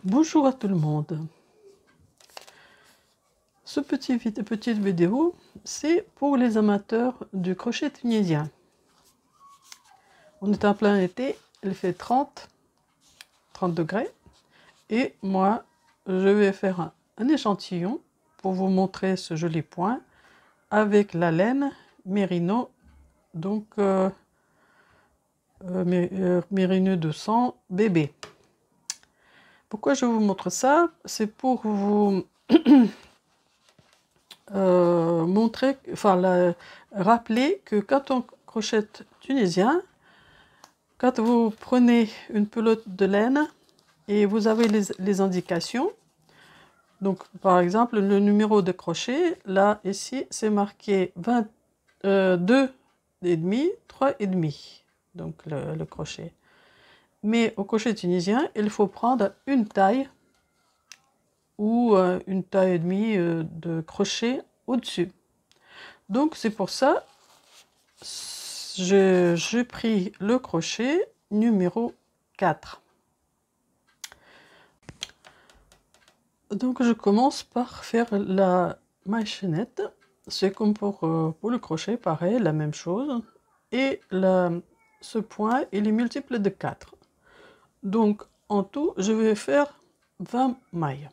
Bonjour à tout le monde. Ce petite vidéo, c'est pour les amateurs du crochet tunisien. On est en plein été, il fait 30 degrés. Et moi, je vais faire un échantillon pour vous montrer ce joli point avec la laine Merino, donc Merino 200 bébé. Pourquoi je vous montre ça? C'est pour vous rappeler que quand on crochette tunisien, quand vous prenez une pelote de laine et vous avez les indications, donc par exemple le numéro de crochet, là ici c'est marqué 22 et demi, 3 et demi, donc le crochet. Mais au crochet tunisien, il faut prendre une taille ou une taille et demie de crochet au-dessus. Donc c'est pour ça j'ai pris le crochet numéro 4. Donc je commence par faire la maille chaînette. C'est comme pour le crochet, pareil, la même chose. Et ce point, il est multiple de 4. Donc en tout, je vais faire 20 mailles.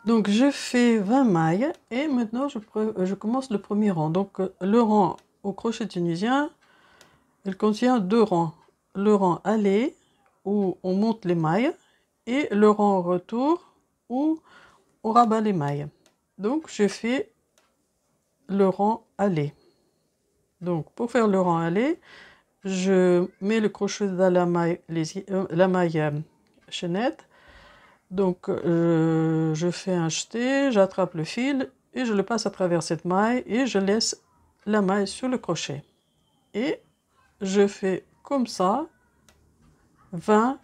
Donc je fais 20 mailles et maintenant je commence le premier rang. Donc le rang au crochet tunisien, il contient 2 rangs. Le rang aller où on monte les mailles et le rang retour où on rabat les mailles. Donc je fais le rang aller. Donc pour faire le rang aller, je mets le crochet dans la maille, chaînette. Donc je fais un jeté, j'attrape le fil et je le passe à travers cette maille et je laisse la maille sur le crochet. Et je fais comme ça 20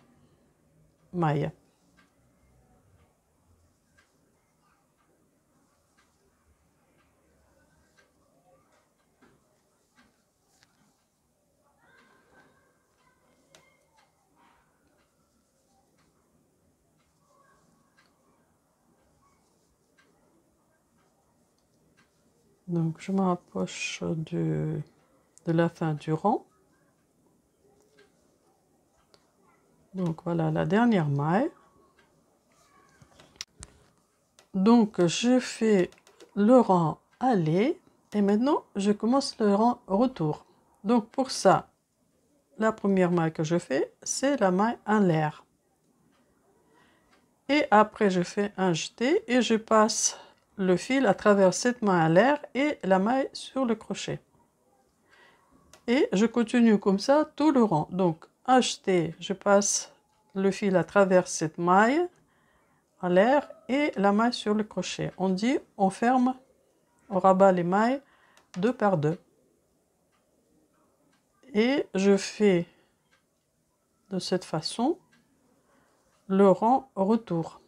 mailles. Donc je me rapproche de la fin du rang. Donc voilà la dernière maille. Donc je fais le rang aller et maintenant je commence le rang retour. Donc pour ça, la première maille que je fais, c'est la maille en l'air. Et après je fais un jeté et je passe le fil à travers cette maille en l'air et la maille sur le crochet. Et je continue comme ça tout le rang. Donc un jeté, je passe le fil à travers cette maille en l'air et la maille sur le crochet. On dit, on ferme, on rabat les mailles 2 par 2. Et je fais de cette façon le rang retour.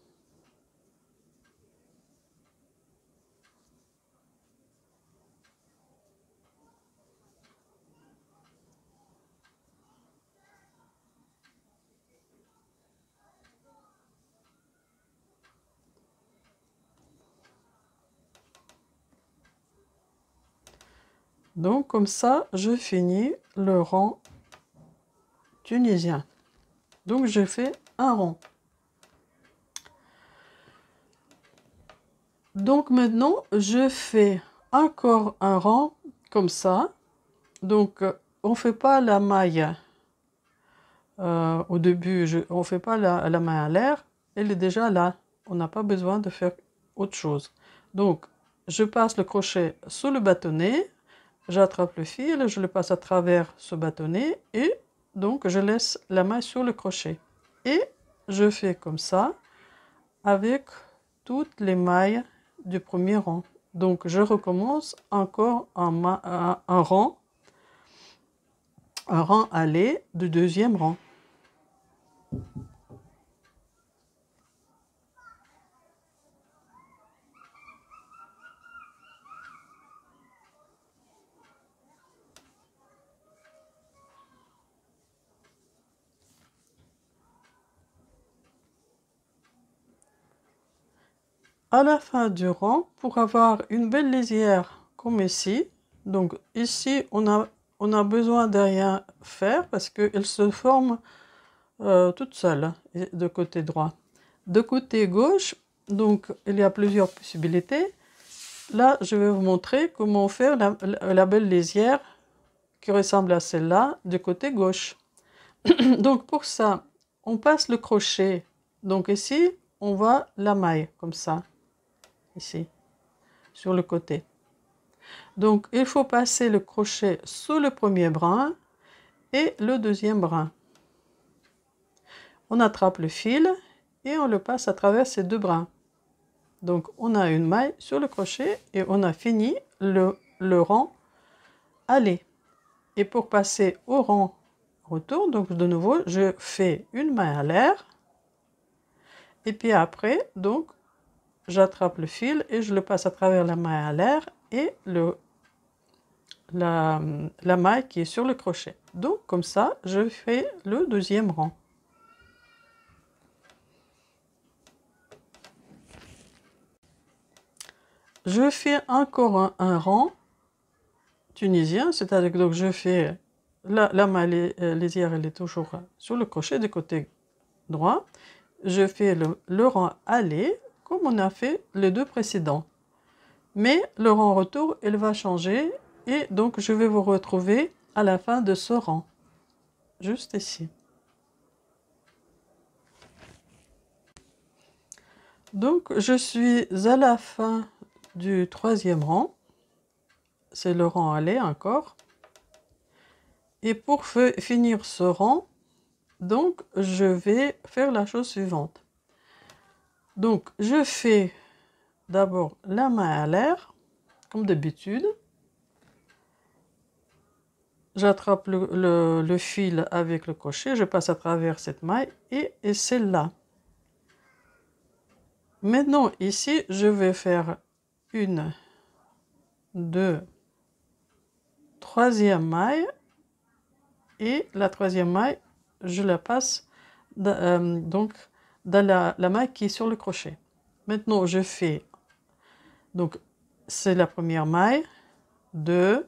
Donc comme ça, je finis le rang tunisien. Donc je fais un rang. Donc maintenant, je fais encore un rang comme ça. Donc on ne fait pas la maille au début, on ne fait pas la maille à l'air. Elle est déjà là. On n'a pas besoin de faire autre chose. Donc je passe le crochet sous le bâtonnet. J'attrape le fil, je le passe à travers ce bâtonnet et donc je laisse la maille sur le crochet. Et je fais comme ça avec toutes les mailles du premier rang. Donc je recommence encore un rang aller du deuxième rang. à la fin du rang, pour avoir une belle lisière comme ici, donc ici on a besoin de rien faire parce qu'elle se forme toute seule de côté droit. De côté gauche, donc il y a plusieurs possibilités. Là, je vais vous montrer comment faire la belle lisière qui ressemble à celle-là du côté gauche. Donc pour ça, on passe le crochet. Donc ici, on voit la maille comme ça, ici, sur le côté. Donc il faut passer le crochet sous le premier brin et le deuxième brin. On attrape le fil et on le passe à travers ces deux brins. Donc on a une maille sur le crochet et on a fini le rang aller. Et pour passer au rang retour, donc de nouveau, je fais une maille à l'air. Et puis après, donc, j'attrape le fil et je le passe à travers la maille à l'air et la maille qui est sur le crochet. Donc comme ça, je fais le deuxième rang. Je fais encore un rang tunisien, c'est-à-dire que donc je fais la maille lisière, elle est toujours sur le crochet du côté droit. Je fais le rang aller comme on a fait les deux précédents. Mais le rang retour, il va changer et donc je vais vous retrouver à la fin de ce rang, juste ici. Donc je suis à la fin du troisième rang. C'est le rang aller encore. Et pour finir ce rang, donc je vais faire la chose suivante. Donc je fais d'abord la main à l'air, comme d'habitude. J'attrape le fil avec le crochet, je passe à travers cette maille et celle-là. Maintenant ici, je vais faire une, deux, troisième maille et la troisième maille, je la passe donc dans la maille qui est sur le crochet. Maintenant, je fais, donc c'est la première maille, 2,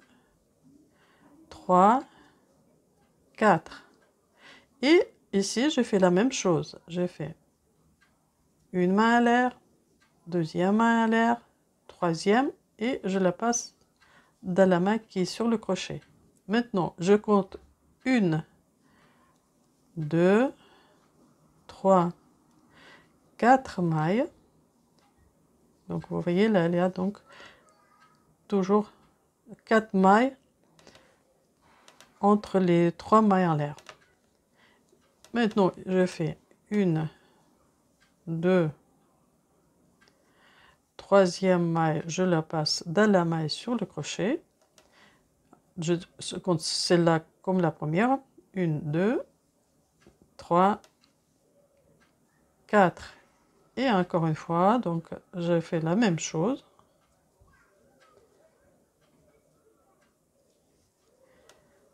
3, 4. Et ici, je fais la même chose. Je fais une main à l'air, deuxième main à l'air, troisième, et je la passe dans la main qui est sur le crochet. Maintenant, je compte 1, 2, 3, 4 mailles. Donc, vous voyez, là, il y a donc toujours 4 mailles entre les 3 mailles en l'air. Maintenant, je fais 1, 2, troisième maille, je la passe dans la maille sur le crochet. Je compte celle-là comme la première. 1, 2, 3, 4. Et encore une fois, donc je fais la même chose.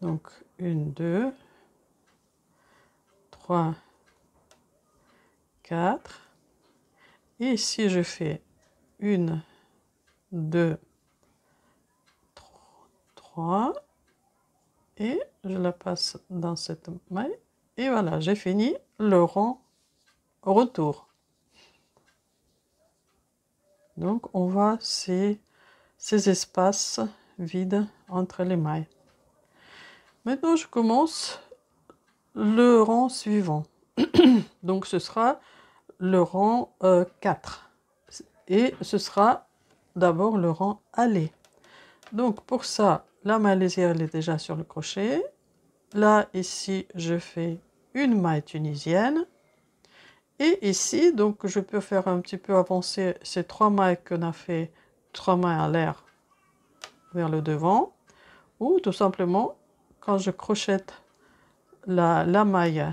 Donc 1, 2, 3, 4. Et ici, je fais 1, 2, 3. Et je la passe dans cette maille. Et voilà, j'ai fini le rang retour. Donc, on voit ces espaces vides entre les mailles. Maintenant, je commence le rang suivant. Donc, ce sera le rang 4. Et ce sera d'abord le rang aller. Donc, pour ça, la maille lisière, elle est déjà sur le crochet. Là, ici, je fais une maille tunisienne. Et ici, donc, je peux faire un petit peu avancer ces 3 mailles qu'on a fait, 3 mailles à l'air vers le devant. Ou tout simplement, quand je crochette la maille,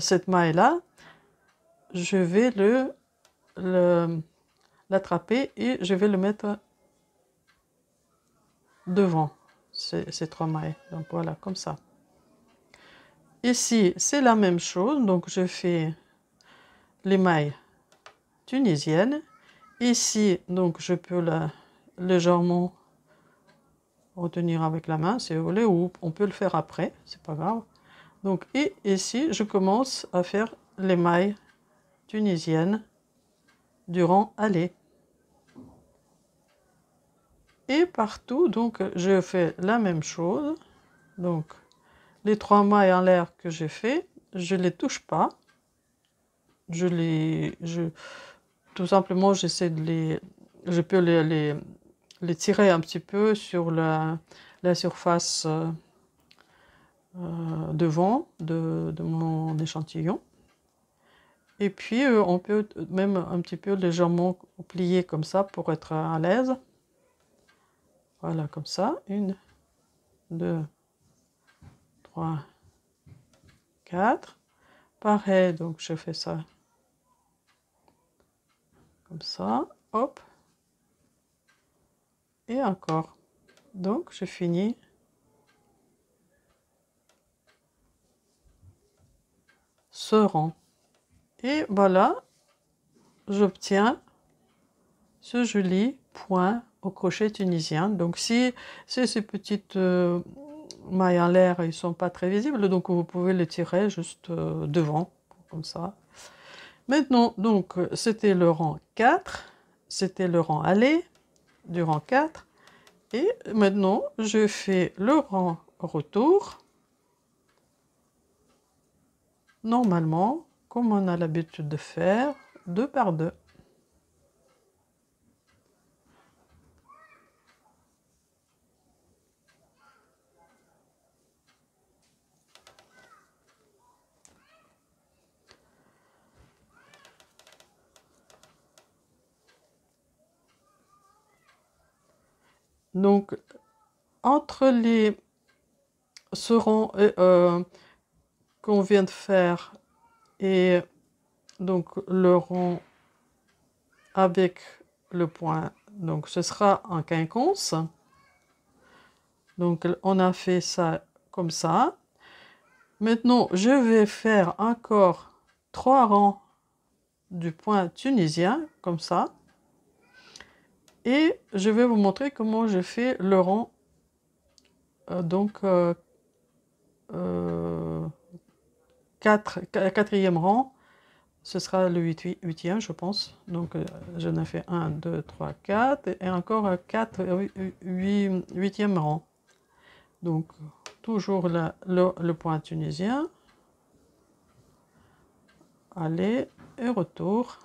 cette maille-là, je vais l'attraper et je vais le mettre devant ces 3 mailles. Donc voilà, comme ça. Ici, c'est la même chose. Donc je fais les mailles tunisienne. Ici, donc, je peux légèrement retenir avec la main, si vous voulez, ou on peut le faire après, c'est pas grave. Donc, et ici, je commence à faire les mailles tunisiennes du rang aller. Et partout, donc, je fais la même chose. Donc, les 3 mailles en l'air que j'ai fait, je les touche pas. Tout simplement, j'essaie de je peux les tirer un petit peu sur la surface devant de mon échantillon. Et puis, on peut même un petit peu légèrement plier comme ça pour être à l'aise. Voilà, comme ça. 1, 2, 3, 4. Pareil, donc je fais ça comme ça. Hop. Et encore. Donc, je finis ce rang. Et voilà, j'obtiens ce joli point au crochet tunisien. Donc, si ces petites mailles en l'air, ils sont pas très visibles, donc vous pouvez les tirer juste devant, comme ça. Maintenant, donc, c'était le rang 4, c'était le rang aller du rang 4. Et maintenant, je fais le rang retour. Normalement, comme on a l'habitude de faire, 2 par 2. Donc, entre ce rang qu'on vient de faire et donc le rang avec le point, donc ce sera un quinconce. Donc, on a fait ça comme ça. Maintenant, je vais faire encore 3 rangs du point tunisien, comme ça. Et je vais vous montrer comment je fais le rang, quatrième rang. Ce sera le huitième, je pense. Donc, j'en ai fait 1, 2, 3, 4. Et encore 8e rang. Donc, toujours le point tunisien. Aller et retour.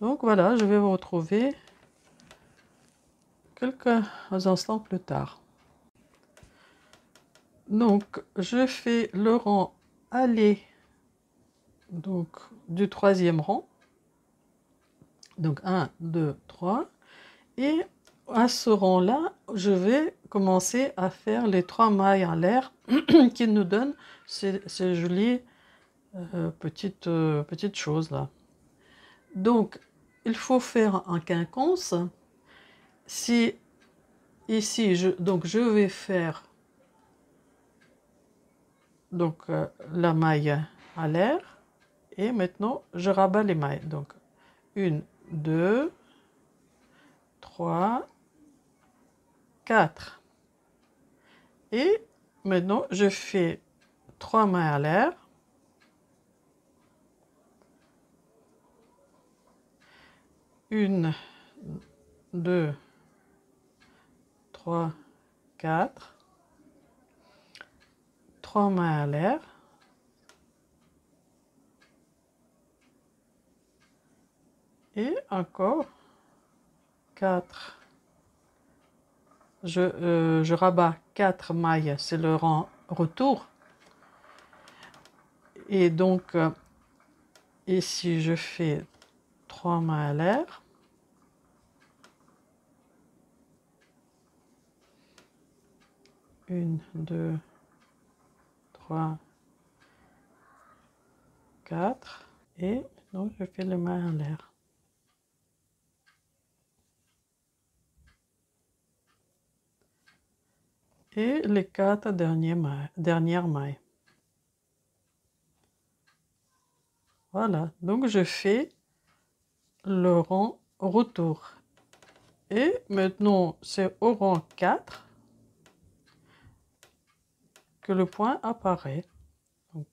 Donc, voilà, je vais vous retrouver quelques instants plus tard. Donc, je fais le rang aller, donc du 3e rang. Donc 1, 2, 3. Et à ce rang-là, je vais commencer à faire les 3 mailles en l'air qui nous donnent ces jolies petites choses-là. Donc, il faut faire un quinconce. Si ici, je vais faire donc la maille à l'air et maintenant je rabats les mailles. Donc 1, 2, 3, 4. Et maintenant je fais 3 mailles à l'air. 1, 2, 3, 4. 3 mailles à l'air. Et encore 4. Je rabats 4 mailles, c'est le rang retour. Et donc, ici, je fais 3 mailles à l'air. Une, 2, 3, 4. Et donc, je fais les mailles en l'air. Et les 4 dernières mailles. Voilà, donc je fais le rang retour. Et maintenant, c'est au rang 4 que le point apparaît. Donc,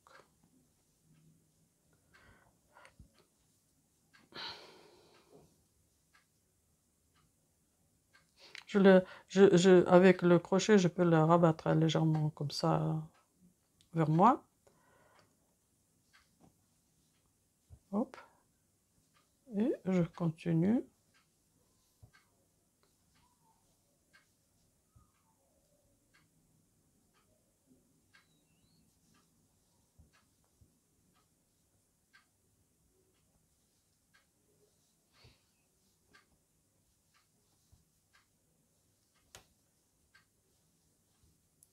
avec le crochet, je peux le rabattre légèrement comme ça vers moi. Hop. Et je continue.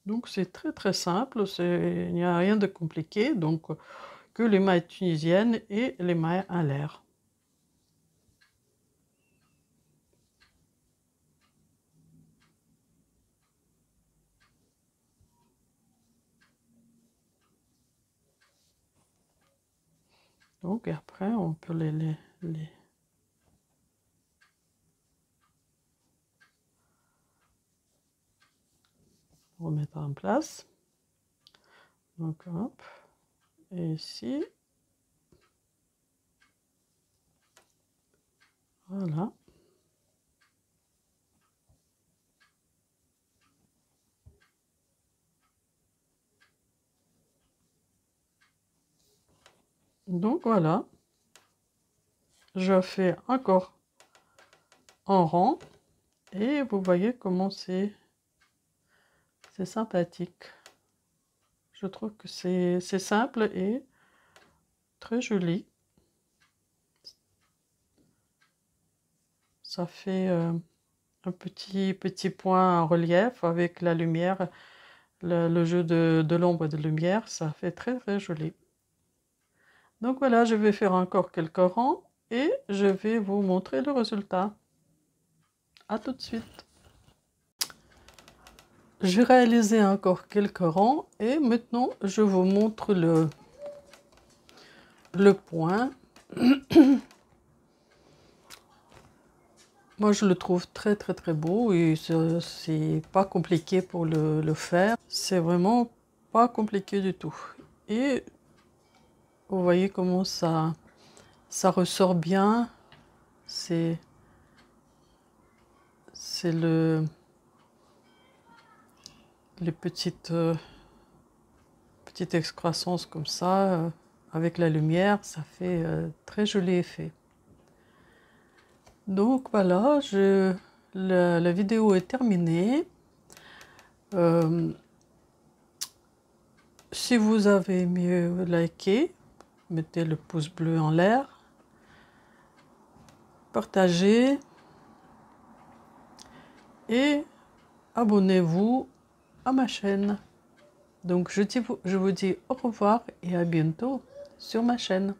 Donc c'est très simple, il n'y a rien de compliqué, donc que les mailles tunisiennes et les mailles à l'air. Donc après on peut les remettre en place. Donc hop, et ici, voilà. Donc voilà, je fais encore en rang et vous voyez comment c'est sympathique. Je trouve que c'est simple et très joli. Ça fait un petit point en relief avec la lumière, le jeu de l'ombre et de lumière, ça fait très joli. Donc voilà, je vais faire encore quelques rangs et je vais vous montrer le résultat. À tout de suite. J'ai réalisé encore quelques rangs et maintenant je vous montre le point. Moi je le trouve très beau et c'est pas compliqué pour le faire. C'est vraiment pas compliqué du tout. Et vous voyez comment ça ressort bien. C'est les petites excroissances comme ça, avec la lumière, ça fait très joli effet. Donc voilà, la vidéo est terminée. Si vous avez aimé, likez, mettez le pouce bleu en l'air, partagez et abonnez-vous à ma chaîne. Donc je vous dis au revoir et à bientôt sur ma chaîne.